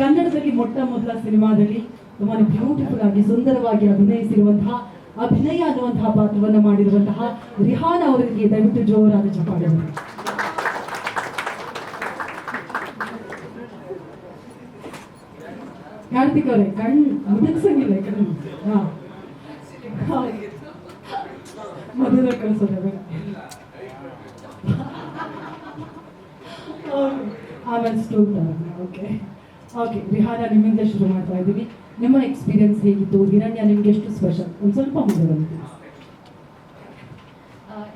ಕನ್ನಡದಲ್ಲಿ ಮೊಟ್ಟ ಮೊದಲ ಸಿನಿಮಾದಲ್ಲಿ ತುಂಬಾ ಬ್ಯೂಟಿಫುಲ್ ಆಗಿ ಸುಂದರವಾಗಿ ಅಭಿನಯಿಸಿರುವಂತಹ ಅಭಿನಯ ಅನ್ನುವಂತಹ ಪಾತ್ರವನ್ನು ಮಾಡಿರುವಂತಹ ರಿಹಾನ್ ಅವರಿಗೆ ದಯವಿಟ್ಟು ಜೋರಾದ ಚಪ್ಪಾಳೆ. ಕಾರ್ತಿಕ್ ಅವರೇ ಮುದಕ್ಸಂಗಿಲ್ಲ ಈ ಕಡೆ. ಮಧುರ ಕಳಿಸೋದ ಆಮೇಲೆ ಸ್ಟೋರ್. ಓಕೆ ಓಕೆ ರಿಹಾನ, ನಿಮ್ಮಿಂದ ಶುರು ಮಾಡ್ತಾ ಇದ್ದೀವಿ. ನಿಮ್ಮ ಎಕ್ಸ್ಪೀರಿಯನ್ಸ್ ಹೇಗಿತ್ತು? ಹಿರಣ್ಯ ನಿಮ್ಗೆ ಎಷ್ಟು ಸ್ಪೆಷಲ್? ಒಂದು ಸ್ವಲ್ಪ ಮುಂದೆ ಬಂತು.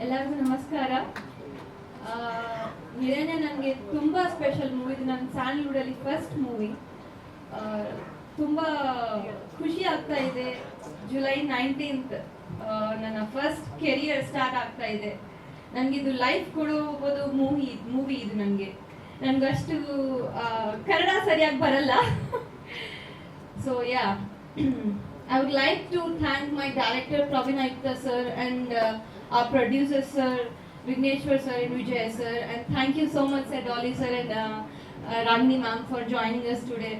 ಎಲ್ಲರಿಗೂ ನಮಸ್ಕಾರ. ಹಿರಣ್ಯ ನನಗೆ ತುಂಬ ಸ್ಪೆಷಲ್ ಮೂವಿ. ಇದು ನನ್ನ ಸ್ಯಾಂಡಲ್ವುಡಲ್ಲಿ ಫಸ್ಟ್ ಮೂವಿ. ತುಂಬ ಖುಷಿ ಆಗ್ತಾ ಇದೆ. ಜುಲೈ 19th ನನ್ನ ಫಸ್ಟ್ ಕೆರಿಯರ್ ಸ್ಟಾರ್ಟ್ ಆಗ್ತಾ ಇದೆ. ನನಗಿದು ಲೈಫ್ ಕೊಡೋಬೋದು ಮೂವಿ ಇದು. ನನಗಷ್ಟು ಕನ್ನಡ ಸರಿಯಾಗಿ ಬರಲ್ಲ. So yeah, I would like to thank my director Praveen Ayutta sir and our producer sir Vigneshwar sir and Vijay sir, and thank you so much sir Dolly sir and Ragini ma'am for joining us today.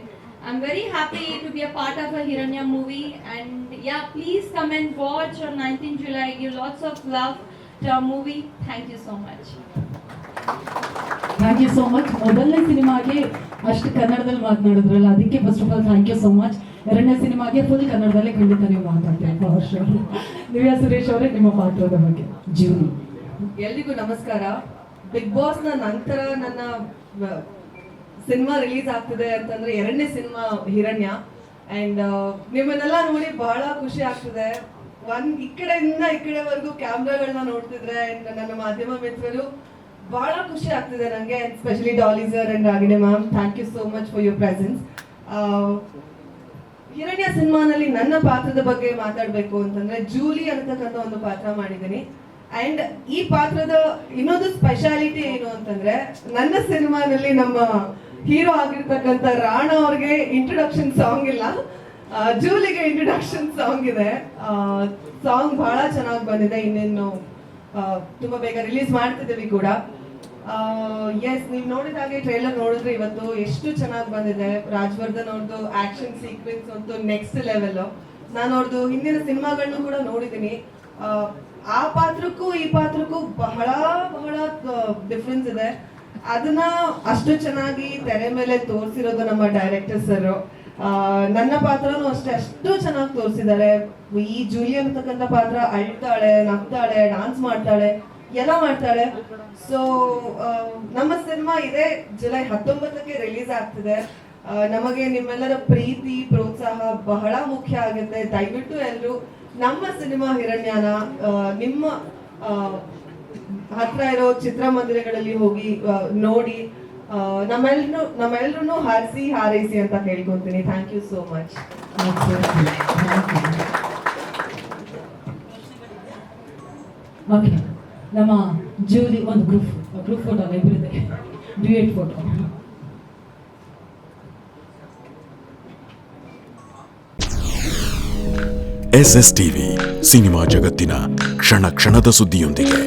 I'm very happy to be a part of a Hiranya movie, and yeah, please come and watch on 19th July. Give lots of love to our movie. Thank you so much. Thank you so much. ಮೊದಲನೇ ಸಿನಿಮಾಗೆ ಅಷ್ಟು ಕನ್ನಡದಲ್ಲಿ ಮಾತನಾಡಿದ್ರಲ್ಲ, ಅದಕ್ಕೆ first of all thank you so much. ಎರಡನೇ ಸಿನಿಮಾಗೆ full ಕನ್ನಡದಲ್ಲೇ ಖಂಡಿತ ನೀವು ಮಾತಾಡ್ತೀರಾ. ದಿವ್ಯಾ ಸುರೇಶ್ ಅವರೇ, ನಿಮ್ಮ ಪಾತ್ರದ ಬಗ್ಗೆ. ಜೀವನಿ. ಎಲ್ರಿಗೂ ನಮಸ್ಕಾರ. ಬಿಗ್ ಬಾಸ್ ನ ನಂತರ ನನ್ನ ಸಿನಿಮಾ ರಿಲೀಸ್ ಆಗ್ತಿದೆ ಅಂತಂದ್ರೆ ಎರಡನೇ ಸಿನಿಮಾ ಹಿರಣ್ಯ. ಅಂಡ್ ನಿಮ್ಮನ್ನೆಲ್ಲ ನೋಡಿ ಬಹಳ ಖುಷಿ ಆಗ್ತಿದೆ. ಈ ಕಡೆಯಿಂದ ಈ ಕಡೆವರೆಗೂ ಕ್ಯಾಮ್ರಾಗಳನ್ನ ನೋಡ್ತಿದ್ರೆ ಅಂಡ್ ನನ್ನ ಮಾಧ್ಯಮ ಮಿತ್ರರು ಬಹಳ ಖುಷಿ ಆಗ್ತಿದೆ ನನಗೆ. Especially Dolly sir and Ragini ma'am, thank you so much for your presence. Hiranya ಸಿನಿಮಾನಲ್ಲಿ ನನ್ನ ಪಾತ್ರದ ಬಗ್ಗೆ ಮಾತಾಡ್ಬೇಕು ಅಂತಂದ್ರೆ ಜೂಲಿ ಅಂತಕ್ಕಂಥ ಒಂದು ಪಾತ್ರ ಮಾಡಿದ್ದೀನಿ. ಅಂಡ್ ಈ ಪಾತ್ರದ ಇನ್ನೊಂದು ಸ್ಪೆಷಾಲಿಟಿ ಏನು ಅಂತಂದ್ರೆ, ನನ್ನ ಸಿನಿಮಾನಲ್ಲಿ ನಮ್ಮ ಹೀರೋ ಆಗಿರ್ತಕ್ಕಂಥ ರಾಣ ಅವ್ರಿಗೆ ಇಂಟ್ರೊಡಕ್ಷನ್ ಸಾಂಗ್ ಇಲ್ಲ, ಜೂಲಿಗೆ ಇಂಟ್ರೊಡಕ್ಷನ್ ಸಾಂಗ್ ಇದೆ. ಸಾಂಗ್ ಬಹಳ ಚೆನ್ನಾಗಿ ಬಂದಿದೆ. ಇನ್ನೇನು ತುಂಬಾ ಬೇಗ ರಿಲೀಸ್ ಮಾಡ್ತಿದ್ದೀವಿ ಕೂಡ. ಎಸ್, ನೀವು ನೋಡಿದ ಹಾಗೆ ಟ್ರೈಲರ್ ನೋಡಿದ್ರೆ ಇವತ್ತು ಎಷ್ಟು ಚೆನ್ನಾಗಿ ಬಂದಿದೆ. ರಾಜವರ್ಧನ್ ಅವ್ರದ್ದು ಆಕ್ಷನ್ ಸೀಕ್ವೆನ್ಸ್ ಅಂತೂ ನೆಕ್ಸ್ಟ್ ಲೆವೆಲ್. ನಾನು ಅವ್ರದ್ದು ಹಿಂದಿನ ಸಿನಿಮಾಗಳನ್ನು ಕೂಡ ನೋಡಿದ್ದೀನಿ. ಆ ಪಾತ್ರಕ್ಕೂ ಈ ಪಾತ್ರಕ್ಕೂ ಬಹಳ ಬಹಳ ಡಿಫ್ರೆನ್ಸ್ ಇದೆ. ಅದನ್ನ ಅಷ್ಟು ಚೆನ್ನಾಗಿ ತೆರೆ ಮೇಲೆ ತೋರಿಸಿರೋದು ನಮ್ಮ ಡೈರೆಕ್ಟರ್ ಸರ್. ನನ್ನ ಪಾತ್ರನೂ ಅಷ್ಟೇ ಅಷ್ಟು ಚೆನ್ನಾಗಿ ತೋರಿಸಿದ್ದಾರೆ. ಈ ಜೂಲಿ ಅಂತಕ್ಕಂಥ ಪಾತ್ರ ಅಳ್ತಾಳೆ, ನಗ್ತಾಳೆ, ಡಾನ್ಸ್ ಮಾಡ್ತಾಳೆ, ಎಲ್ಲ ಮಾಡ್ತಾಳೆ. ಸೊ ನಮ್ಮ ಸಿನಿಮಾ ಇದೆ ಜುಲೈ 19ಕ್ಕೆ ರಿಲೀಸ್ ಆಗ್ತಿದೆ. ನಮಗೆ ನಿಮ್ಮೆಲ್ಲರ ಪ್ರೀತಿ ಪ್ರೋತ್ಸಾಹ ಬಹಳ ಮುಖ್ಯ ಆಗುತ್ತೆ. ದಯವಿಟ್ಟು ಎಲ್ಲರೂ ನಮ್ಮ ಸಿನಿಮಾ ಹಿರಣ್ಯನ ನಿಮ್ಮ ಹತ್ರ ಇರೋ ಚಿತ್ರಮಂದಿರಗಳಲ್ಲಿ ಹೋಗಿ ನೋಡಿ ನಮ್ಮೆಲ್ಲರೂ ಹಾರೈಸಿ ಅಂತ ಕೇಳ್ಕೊಂತೀನಿ. Thank you so much. Okay, ನಮ್ಮ ಜೂಲಿ ಒಂದು ಗ್ರೂಪ್ ಫೋಟೋ ಇಬ್ಬರಿದೆ, duet photo. SS TV cinema ಜಗತ್ತಿನ ಕ್ಷಣ ಕ್ಷಣದ ಸುದ್ದಿಯೊಂದಿಗೆ.